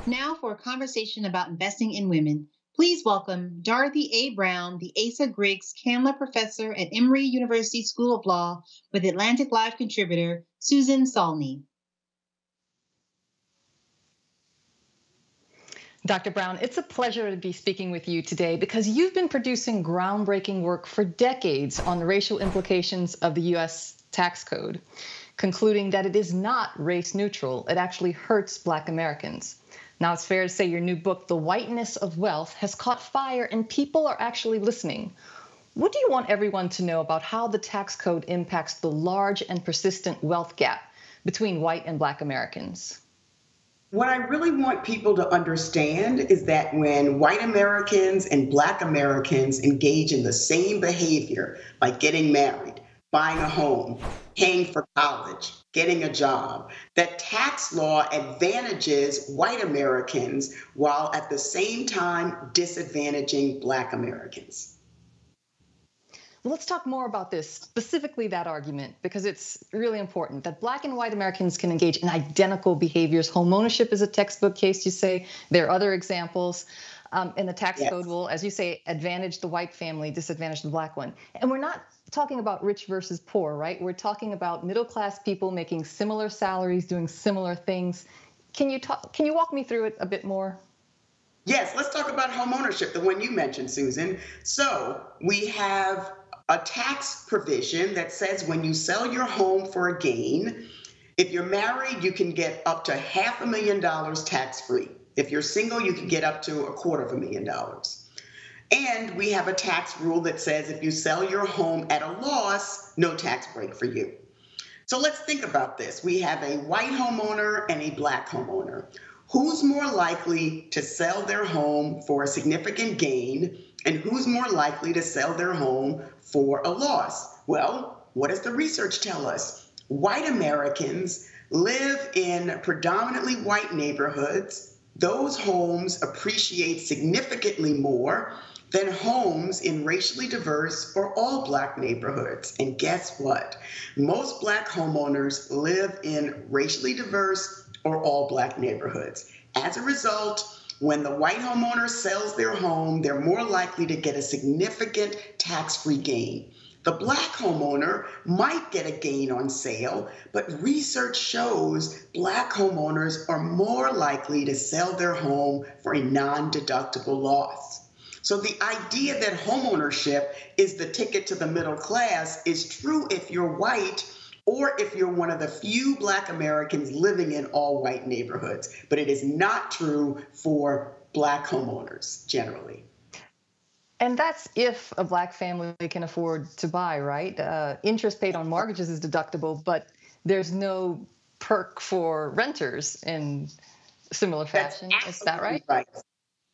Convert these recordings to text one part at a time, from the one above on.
Now for a conversation about investing in women, please welcome Dorothy A. Brown, the Asa Griggs Candler Professor at Emory University School of Law, with Atlantic Live contributor Susan Saulny. Dr. Brown, it's a pleasure to be speaking with you today because you've been producing groundbreaking work for decades on the racial implications of the U.S. tax code, concluding that it is not race neutral. It actually hurts Black Americans. Now, it's fair to say your new book, The Whiteness of Wealth, has caught fire and people are actually listening. What do you want everyone to know about how the tax code impacts the large and persistent wealth gap between white and Black Americans? What I really want people to understand is that when white Americans and Black Americans engage in the same behavior, like getting married, buying a home, paying for college, getting a job, that tax law advantages white Americans while at the same time disadvantaging Black Americans. Let's talk more about this, specifically that argument, because it's really important that Black and white Americans can engage in identical behaviors. Homeownership is a textbook case, you say. There are other examples. And the tax code will, as you say, advantage the white family, disadvantage the Black one. And we're not talking about rich versus poor, right? We're talking about middle-class people making similar salaries, doing similar things. Can you walk me through it a bit more? Yes, let's talk about homeownership, the one you mentioned, Susan. So we have a tax provision that says when you sell your home for a gain, if you're married, you can get up to $500,000 tax-free. If you're single, you can get up to $250,000. And we have a tax rule that says if you sell your home at a loss, no tax break for you. So let's think about this. We have a white homeowner and a Black homeowner. Who's more likely to sell their home for a significant gain, and who's more likely to sell their home for a loss? Well, what does the research tell us? White Americans live in predominantly white neighborhoods. Those homes appreciate significantly more than homes in racially diverse or all Black neighborhoods. And guess what? Most Black homeowners live in racially diverse or all Black neighborhoods. As a result, when the white homeowner sells their home, they're more likely to get a significant tax-free gain. The Black homeowner might get a gain on sale, but research shows Black homeowners are more likely to sell their home for a non-deductible loss. So the idea that homeownership is the ticket to the middle class is true if you're white or if you're one of the few Black Americans living in all white neighborhoods, but it is not true for Black homeowners generally. And that's if a Black family can afford to buy, right? Interest paid on mortgages is deductible, but there's no perk for renters in similar fashion. Is that right? Right.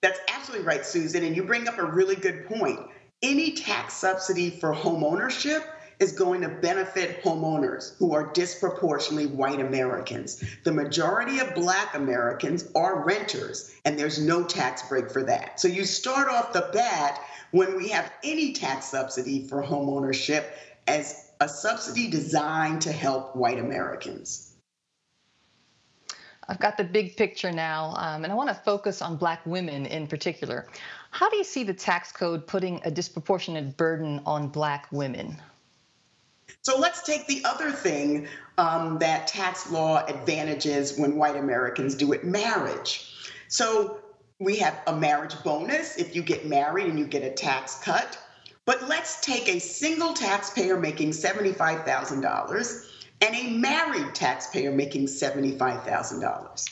That's absolutely right, Susan. And you bring up a really good point. Any tax subsidy for homeownership is going to benefit homeowners who are disproportionately white Americans. The majority of Black Americans are renters, and there's no tax break for that. So you start off the bat when we have any tax subsidy for homeownership as a subsidy designed to help white Americans. I've got the big picture now, and I want to focus on Black women in particular. How do you see the tax code putting a disproportionate burden on Black women? So let's take the other thing that tax law advantages when white Americans do it, marriage. So we have a marriage bonus if you get married and you get a tax cut. But let's take a single taxpayer making $75,000 and a married taxpayer making $75,000.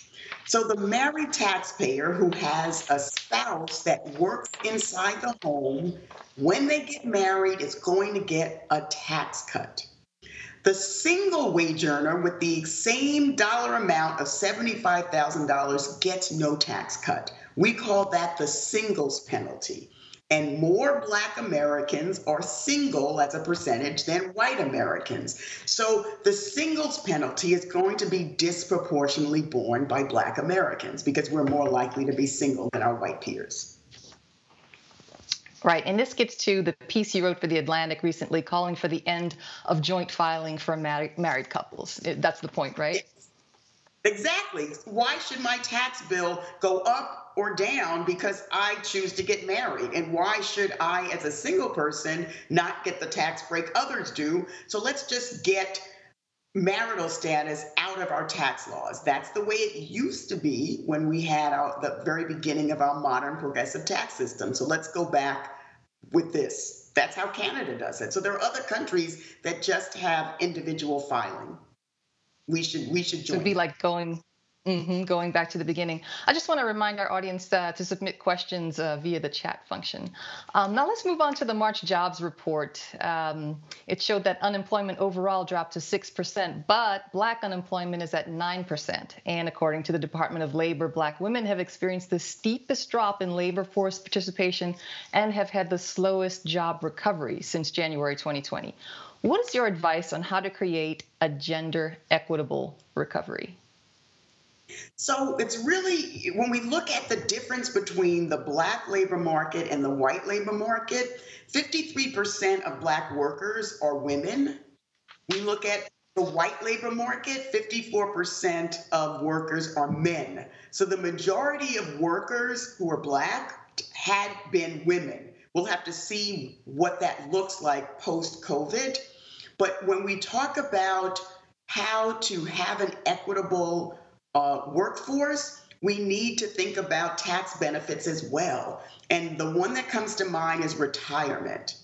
So the married taxpayer who has a spouse that works inside the home, when they get married, is going to get a tax cut. The single wage earner with the same dollar amount of $75,000 gets no tax cut. We call that the singles penalty. And more Black Americans are single as a percentage than white Americans. So the singles penalty is going to be disproportionately borne by Black Americans because we're more likely to be single than our white peers. Right, and this gets to the piece you wrote for The Atlantic recently calling for the end of joint filing for married couples. That's the point, right? Exactly. Why should my tax bill go up or down because I choose to get married? And why should I, as a single person, not get the tax break others do? So let's just get marital status out of our tax laws. That's the way it used to be when we had the very beginning of our modern progressive tax system. So let's go back with this. That's how Canada does it. So there are other countries that just have individual filing. We should So join. it'd be like going back to the beginning. I just want to remind our audience to submit questions via the chat function. Now let's move on to the March jobs report. It showed that unemployment overall dropped to 6%, but Black unemployment is at 9%. And according to the Department of Labor, Black women have experienced the steepest drop in labor force participation and have had the slowest job recovery since January 2020. What is your advice on how to create a gender equitable recovery? So it's really, when we look at the difference between the Black labor market and the white labor market, 53% of Black workers are women. We look at the white labor market, 54% of workers are men. So the majority of workers who are Black had been women. We'll have to see what that looks like post-COVID. But when we talk about how to have an equitable workforce, we need to think about tax benefits as well. And the one that comes to mind is retirement.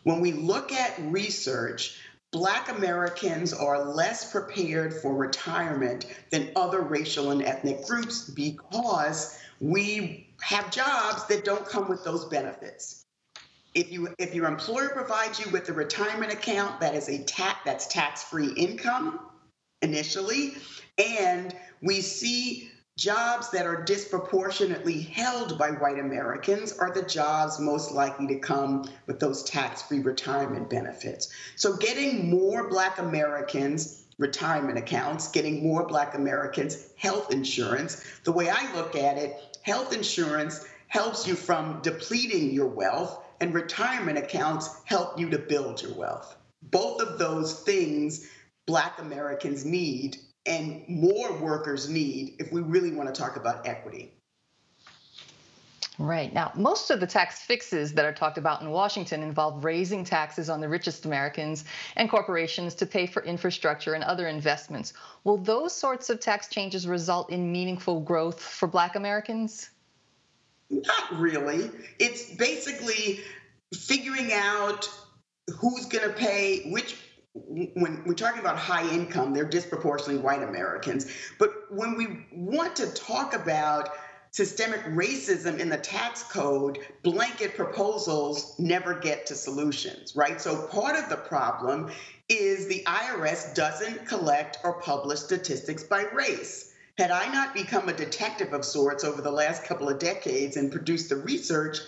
When we look at research, Black Americans are less prepared for retirement than other racial and ethnic groups because we have jobs that don't come with those benefits. If your employer provides you with a retirement account, that is that's tax-free income initially, and we see jobs that are disproportionately held by white Americans are the jobs most likely to come with those tax-free retirement benefits. So getting more Black Americans retirement accounts, getting more Black Americans health insurance, the way I look at it, health insurance helps you from depleting your wealth, and retirement accounts help you to build your wealth. Both of those things Black Americans need and more workers need if we really want to talk about equity. Right. Now, most of the tax fixes that are talked about in Washington involve raising taxes on the richest Americans and corporations to pay for infrastructure and other investments. Will those sorts of tax changes result in meaningful growth for Black Americans? Not really. It's basically figuring out who's going to pay which. When we're talking about high income, they're disproportionately white Americans. But when we want to talk about systemic racism in the tax code, blanket proposals never get to solutions, right? So part of the problem is the IRS doesn't collect or publish statistics by race. Had I not become a detective of sorts over the last couple of decades and produced the research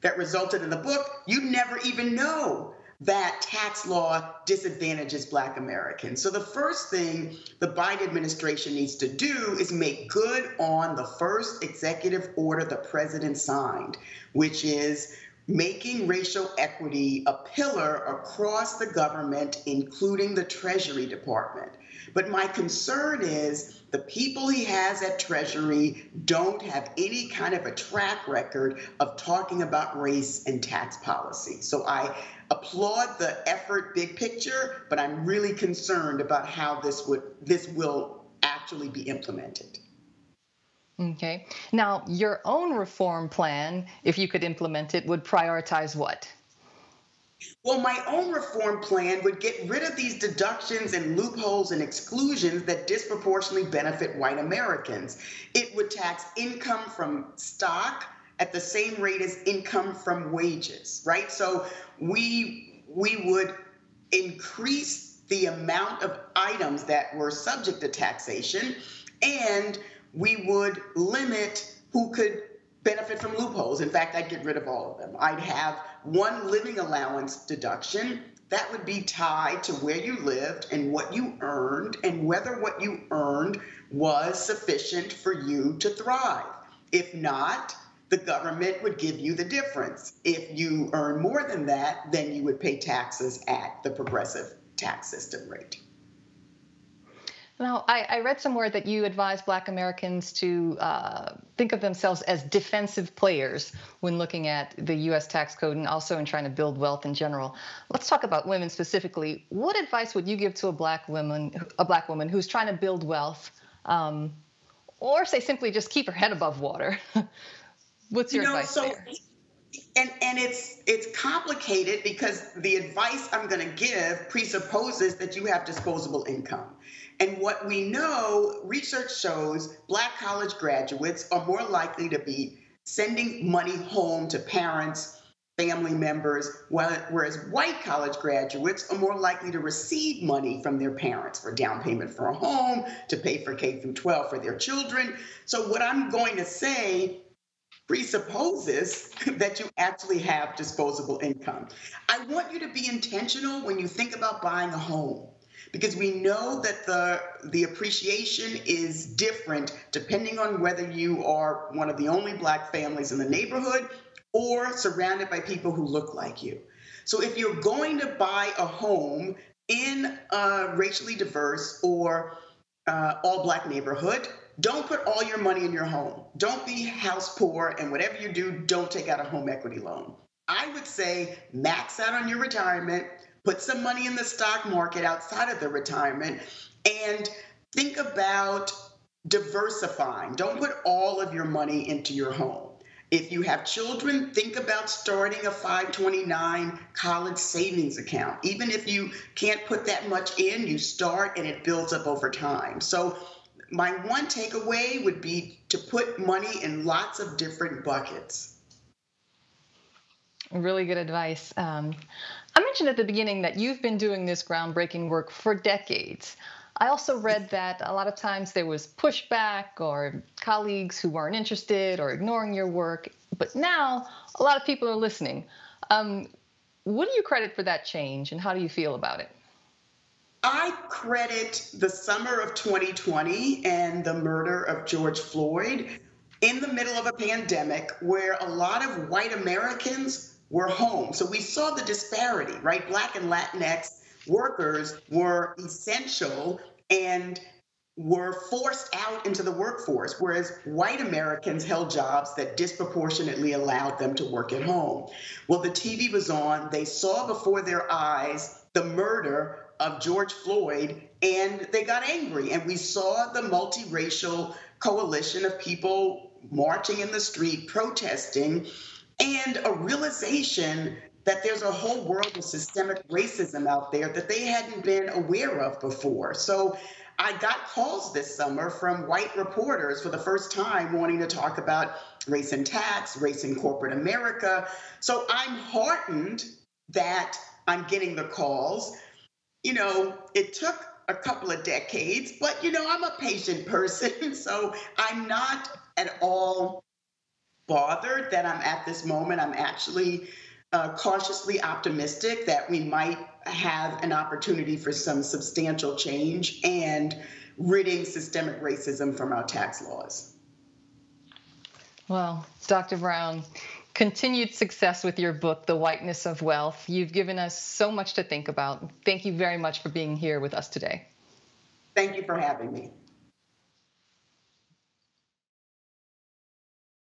that resulted in the book, you'd never even know that tax law disadvantages Black Americans. So the first thing the Biden administration needs to do is make good on the first executive order the president signed, which is making racial equity a pillar across the government, including the Treasury Department. But my concern is the people he has at Treasury don't have any kind of a track record of talking about race and tax policy. So I applaud the effort, big picture, but I'm really concerned about how this will actually be implemented. Okay. Now, your own reform plan, if you could implement it, would prioritize what? Well, my own reform plan would get rid of these deductions and loopholes and exclusions that disproportionately benefit white Americans. It would tax income from stock at the same rate as income from wages, right? So we would increase the amount of items that were subject to taxation, and we would limit who could benefit from loopholes. In fact, I'd get rid of all of them. I'd have one living allowance deduction that would be tied to where you lived and what you earned and whether what you earned was sufficient for you to thrive. If not, the government would give you the difference. If you earn more than that, then you would pay taxes at the progressive tax system rate. Now, I read somewhere that you advise Black Americans to think of themselves as defensive players when looking at the U.S. tax code and also in trying to build wealth in general. Let's talk about women specifically. What advice would you give to a Black woman who's trying to build wealth, or say simply just keep her head above water? What's your advice there? And it's complicated because the advice I'm going to give presupposes that you have disposable income. And what we know, research shows Black college graduates are more likely to be sending money home to parents, family members, whereas white college graduates are more likely to receive money from their parents for down payment for a home, to pay for K through 12 for their children. So what I'm going to say presupposes that you actually have disposable income. I want you to be intentional when you think about buying a home, because we know that the appreciation is different depending on whether you are one of the only Black families in the neighborhood or surrounded by people who look like you. So if you're going to buy a home in a racially diverse or all Black neighborhood, don't put all your money in your home. Don't be house poor, and whatever you do, don't take out a home equity loan. I would say max out on your retirement, put some money in the stock market outside of the retirement, and think about diversifying. Don't put all of your money into your home. If you have children, think about starting a 529 college savings account. Even if you can't put that much in, you start and it builds up over time. So my one takeaway would be to put money in lots of different buckets. Really good advice. I mentioned at the beginning that you've been doing this groundbreaking work for decades. I also read that a lot of times there was pushback or colleagues who weren't interested or ignoring your work, but now a lot of people are listening. What do you credit for that change, and how do you feel about it? I credit the summer of 2020 and the murder of George Floyd in the middle of a pandemic where a lot of white Americans were home. So we saw the disparity, right? Black and Latinx workers were essential and were forced out into the workforce, whereas white Americans held jobs that disproportionately allowed them to work at home. Well, the TV was on. They saw before their eyes the murder of George Floyd, and they got angry. And we saw the multiracial coalition of people marching in the street, protesting, and a realization that there's a whole world of systemic racism out there that they hadn't been aware of before. So I got calls this summer from white reporters for the first time wanting to talk about race in tax, race in corporate America. So I'm heartened that I'm getting the calls. You know, it took a couple of decades, but, you know, I'm a patient person, so I'm not at all bothered that I'm at this moment. I'm actually cautiously optimistic that we might have an opportunity for some substantial change and ridding systemic racism from our tax laws. Well, Dr. Brown, continued success with your book, The Whiteness of Wealth. You've given us so much to think about. Thank you very much for being here with us today. Thank you for having me.